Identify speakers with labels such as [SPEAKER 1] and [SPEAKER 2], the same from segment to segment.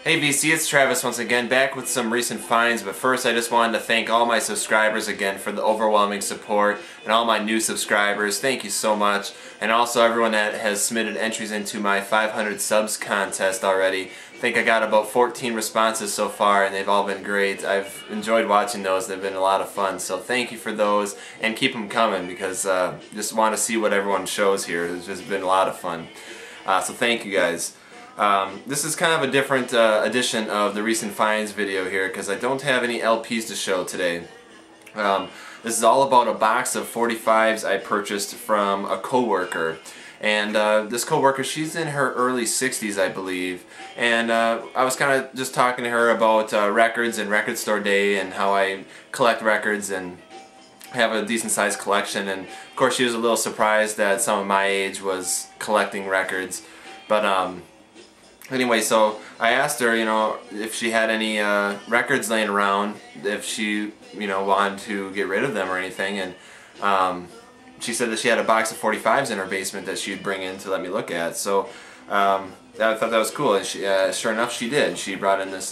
[SPEAKER 1] Hey VC, it's Travis once again, back with some recent finds, but first I just wanted to thank all my subscribers again for the overwhelming support, and all my new subscribers. Thank you so much. And also everyone that has submitted entries into my 500 subs contest already. I think I got about 14 responses so far, and they've all been great. I've enjoyed watching those. They've been a lot of fun, so thank you for those, and keep them coming, because just want to see what everyone shows here. It's just been a lot of fun. So thank you guys. This is kind of a different edition of the recent finds video here, because I don't have any LPs to show today. This is all about a box of 45's I purchased from a coworker. And this coworker, she's in her early 60s, I believe. And I was kind of just talking to her about records and Record Store Day and how I collect records and have a decent sized collection. And of course she was a little surprised that someone my age was collecting records. But anyway, so I asked her, if she had any records laying around, if she, wanted to get rid of them or anything, and she said that she had a box of 45's in her basement that she'd bring in to let me look at. So I thought that was cool, and she, sure enough, she did. She brought in this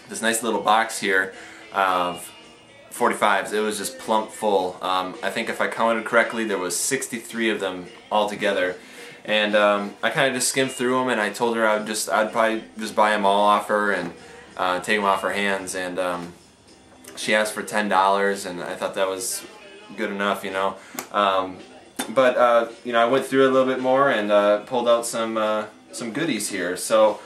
[SPEAKER 1] this nice little box here of 45's. It was just plump full. I think if I counted correctly, there was 63 of them altogether. And I kind of just skimmed through them, and I told her I'd probably just buy them all off her and take them off her hands. And she asked for $10, and I thought that was good enough, But I went through it a little bit more and pulled out some goodies here. So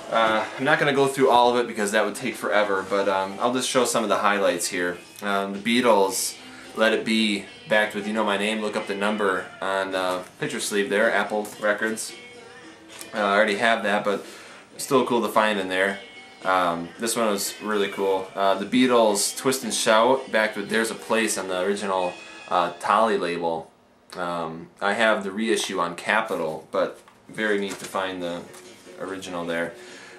[SPEAKER 1] I'm not going to go through all of it because that would take forever. But I'll just show some of the highlights here. The Beatles, Let It Be, backed with You Know My Name. Look up the number on picture sleeve there, Apple Records. I already have that, but still cool to find in there. This one was really cool. The Beatles, Twist and Shout, backed with There's a Place on the original Tolly label. I have the reissue on Capitol, but very neat to find the original there.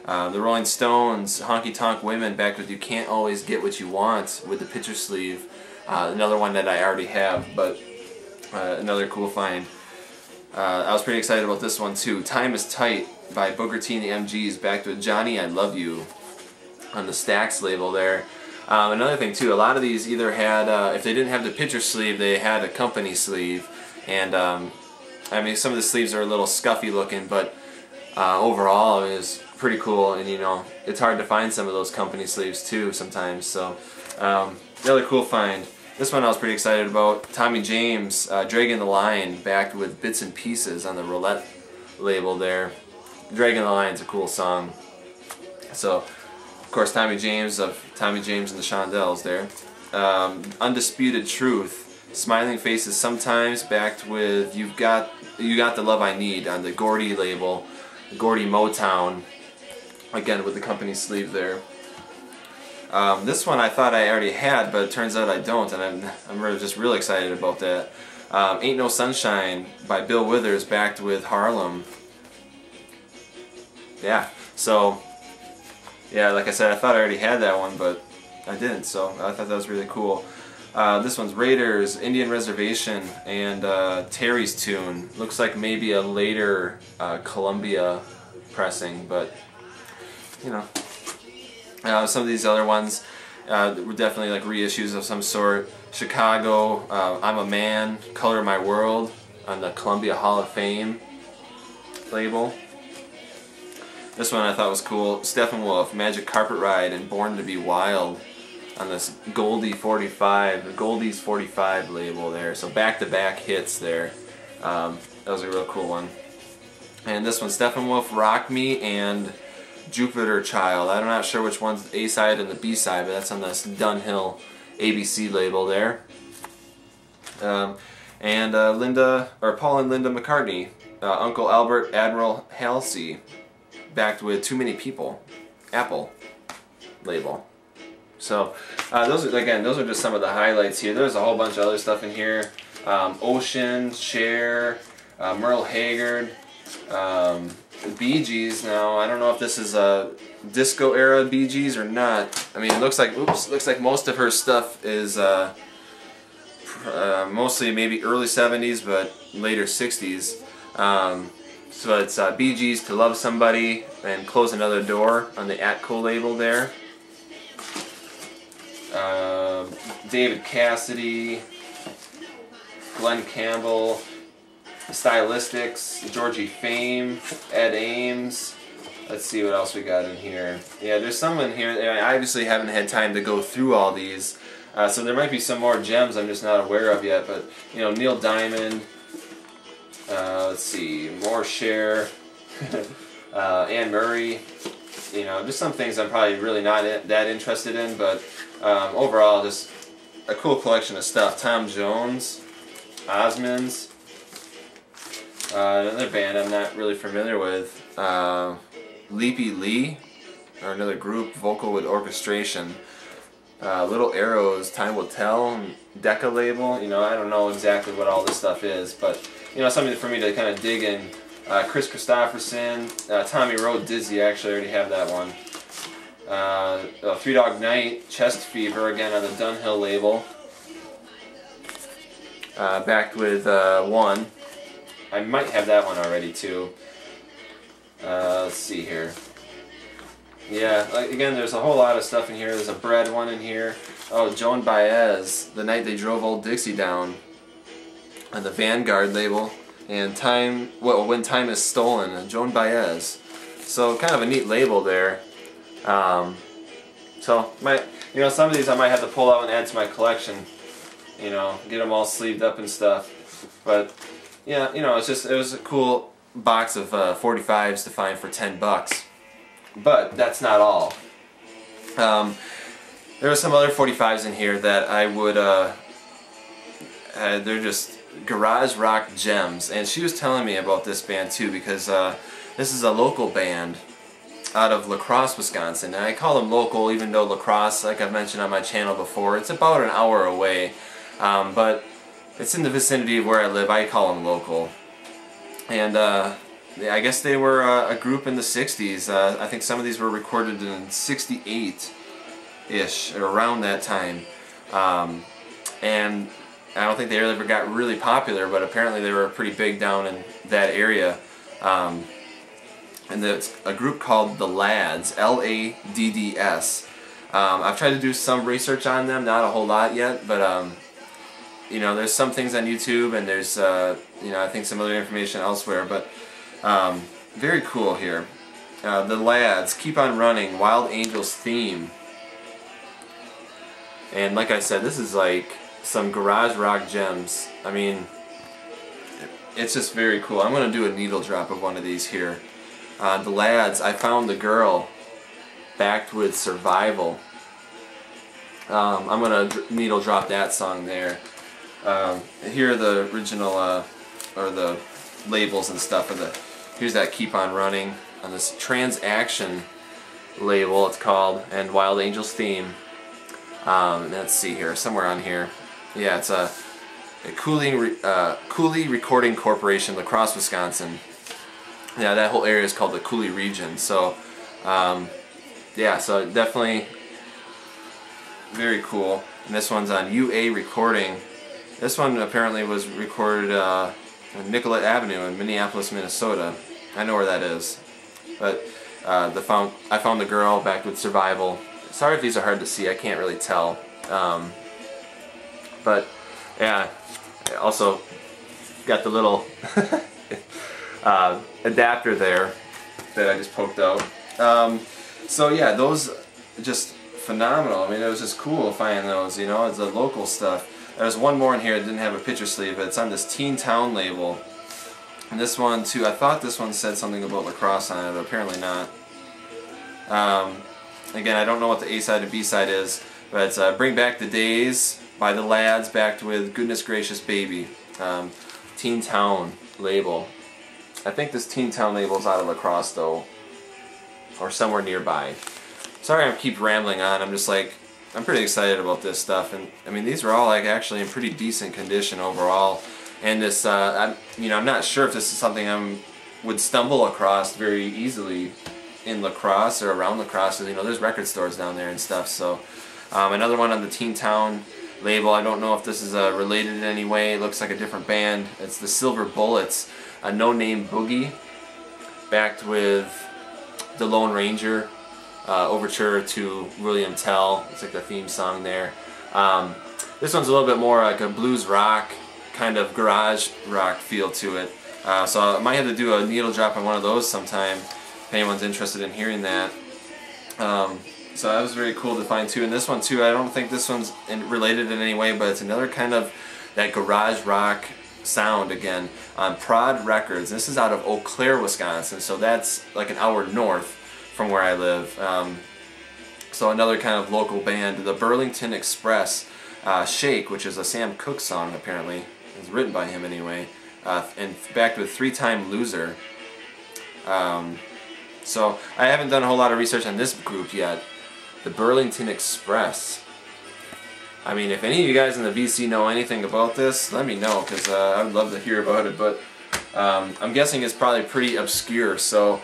[SPEAKER 1] The Rolling Stones, Honky Tonk Women, backed with You Can't Always Get What You Want with the picture sleeve. Another one that I already have, but another cool find. I was pretty excited about this one too. Time is Tight by Booker T and the MGs, backed with Johnny I Love You on the Stax label there. Another thing too, a lot of these either had, if they didn't have the picture sleeve, they had a company sleeve. And I mean, some of the sleeves are a little scuffy looking, but overall it was pretty cool. And it's hard to find some of those company sleeves too sometimes. So another cool find. This one I was pretty excited about. Tommy James, Dragging the Line, backed with Bits and Pieces on the Roulette label there. Dragging the Line is a cool song. So, of course, Tommy James of Tommy James and the Shondells there. Undisputed Truth, Smiling Faces Sometimes, backed with You Got the Love I Need on the Gordy label, Gordy Motown, again with the company sleeve there. This one I thought I already had, but it turns out I don't, and I'm really just real excited about that. Ain't No Sunshine by Bill Withers, backed with Harlem. Yeah, so, yeah, like I said, I thought I already had that one, but I didn't, so I thought that was really cool. This one's Raiders, Indian Reservation, and Terry's Tune. Looks like maybe a later Columbia pressing, but, some of these other ones were definitely like reissues of some sort. Chicago, I'm a Man, Color My World on the Columbia Hall of Fame label. This one I thought was cool. Steppenwolf, Magic Carpet Ride, and Born to Be Wild on this Goldie's 45 label there. So back-to-back hits there. That was a real cool one. And this one, Steppenwolf, Rock Me, and Jupiter Child. I'm not sure which one's the A-side and the B-side, but that's on this Dunhill ABC label there. And Paul and Linda McCartney, Uncle Albert, Admiral Halsey, backed with Too Many People, Apple label. So those are just some of the highlights here. There's a whole bunch of other stuff in here. Ocean, Cher, Merle Haggard, the Bee Gees. Now I don't know if this is a disco era Bee Gees or not. I mean, it looks like most of her stuff is mostly maybe early 70s, but later 60s. So it's Bee Gees, To Love Somebody, and Close Another Door on the Atco label there. David Cassidy, Glenn Campbell, The Stylistics, Georgie Fame, Ed Ames. Let's see what else we got in here. Yeah, there's some in here. I obviously haven't had time to go through all these, so there might be some more gems I'm just not aware of yet. But you know, Neil Diamond. Let's see, more Cher, Anne Murray. You know, just some things I'm probably really not that interested in, but overall, just a cool collection of stuff. Tom Jones, Osmonds, another band I'm not really familiar with. Leapy Lee, or another group, vocal with orchestration. Little Arrows, Time Will Tell, Decca label. You know, I don't know exactly what all this stuff is, but you know, something for me to kind of dig in. Chris Christopherson, Tommy Road, Dizzy. Actually, I already have that one. Three Dog Night, Chest Fever, again on the Dunhill label. Backed with One. I might have that one already too. Let's see here. Yeah, again, there's a whole lot of stuff in here. There's a Bread one in here. Oh, Joan Baez, The Night They Drove Old Dixie Down, on the Vanguard label. And When Time Is Stolen, Joan Baez. So kind of a neat label there. So you know, some of these I might have to pull out and add to my collection. You know, get them all sleeved up and stuff. But yeah, you know, it was a cool box of 45s to find for $10. But that's not all. There are some other 45s in here that I would, they're just garage rock gems. And she was telling me about this band too, because this is a local band out of La Crosse, Wisconsin. And I call them local, even though La Crosse, like I've mentioned on my channel before, it's about an hour away. But it's in the vicinity of where I live. I call them local. And I guess they were a group in the 60s. I think some of these were recorded in 68-ish, or around that time. And I don't think they ever got really popular, but apparently they were pretty big down in that area. And it's a group called The Lads, L-A-D-D-S. I've tried to do some research on them, not a whole lot yet, but you know, there's some things on YouTube, and there's you know, I think some other information elsewhere, but very cool here. The Lads, Keep On Running, Wild Angels Theme. And like I said, this is like some garage rock gems. I mean, it's just very cool. I'm going to do a needle drop of one of these here. The Lads, I Found the Girl, backed with Survival. I'm going to needle drop that song there. Here are the original, or the labels and stuff. Here's that Keep On Running on this Transaction label, it's called, and Wild Angels Theme. Let's see here, somewhere on here. Yeah, it's a Cooley Recording Corporation, La Crosse, Wisconsin. Yeah, that whole area is called the Cooley region. So, yeah, so definitely very cool. And this one's on UA Recording. This one apparently was recorded on Nicollet Avenue in Minneapolis, Minnesota. I know where that is. But I Found the Girl, backed with Survival. Sorry if these are hard to see, I can't really tell. But yeah, also got the little adapter there that I just poked out. So yeah, those just phenomenal. I mean, it was just cool finding those, you know, it's the local stuff. There's one more in here that didn't have a picture sleeve, but it's on this Teen Town label. And this one too, I thought this one said something about La Crosse on it, but apparently not. Again, I don't know what the A-side and B-side is, but it's Bring Back the Days by The Lads, backed with Goodness Gracious Baby. Teen Town label. I think this Teen Town label is out of La Crosse though, or somewhere nearby. Sorry I keep rambling on, I'm just like, I'm pretty excited about this stuff, and I mean these are all like actually in pretty decent condition overall. And this, you know, I'm not sure if this is something I would stumble across very easily in La Crosse or around La Crosse, because you know there's record stores down there and stuff. So another one on the Teen Town label. I don't know if this is related in any way. It looks like a different band. It's the Silver Bullets, a No Name Boogie. backed with the Lone Ranger overture to William Tell. It's like the theme song there. This one's a little bit more like a blues rock, kind of garage rock feel to it. So I might have to do a needle drop on one of those sometime if anyone's interested in hearing that. So that was very cool to find too. And this one too, I don't think this one's related in any way, but it's another kind of that garage rock sound again on Prod Records. This is out of Eau Claire, Wisconsin, so that's like an hour north from where I live. So another kind of local band, the Burlington Express. Shake, which is a Sam Cooke song apparently, it's written by him anyway, and backed with Three-Time Loser. So I haven't done a whole lot of research on this group yet. The Burlington Express. I mean, if any of you guys in the VC know anything about this, let me know, because I would love to hear about it, but I'm guessing it's probably pretty obscure. So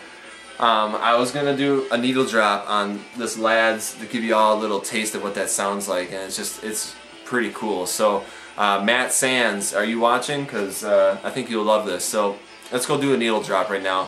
[SPEAKER 1] I was going to do a needle drop on this Lads to give you all a little taste of what that sounds like, and it's pretty cool. So Matt Sands, are you watching? Because I think you'll love this. So let's go do a needle drop right now.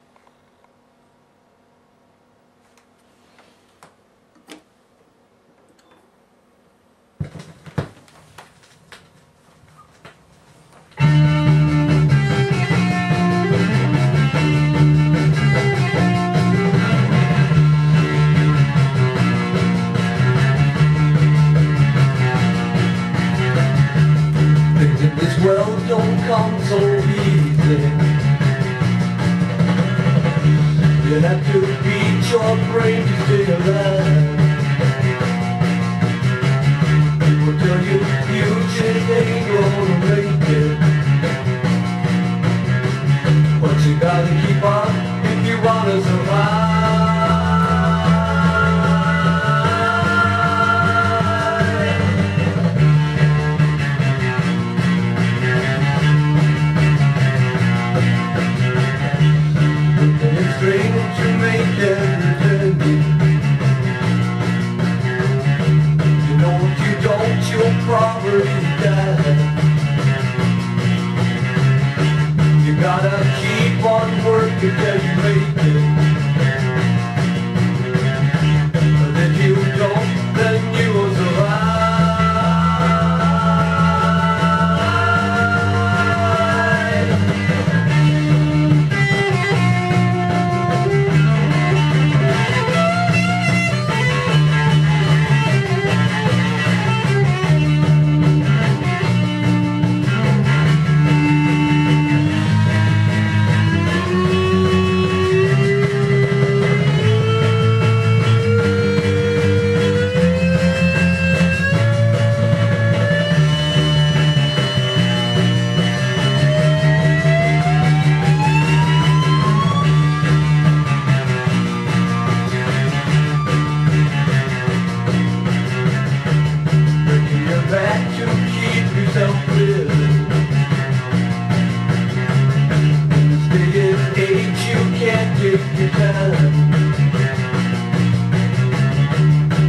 [SPEAKER 2] This world don't come so easy. You have to beat your brain to stay alive. People tell you just ain't gonna make it, but you gotta keep on if you wanna survive. Probably die. You gotta keep on working till you make it. But if you don't, then you will survive.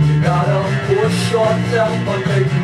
[SPEAKER 2] You gotta push yourself until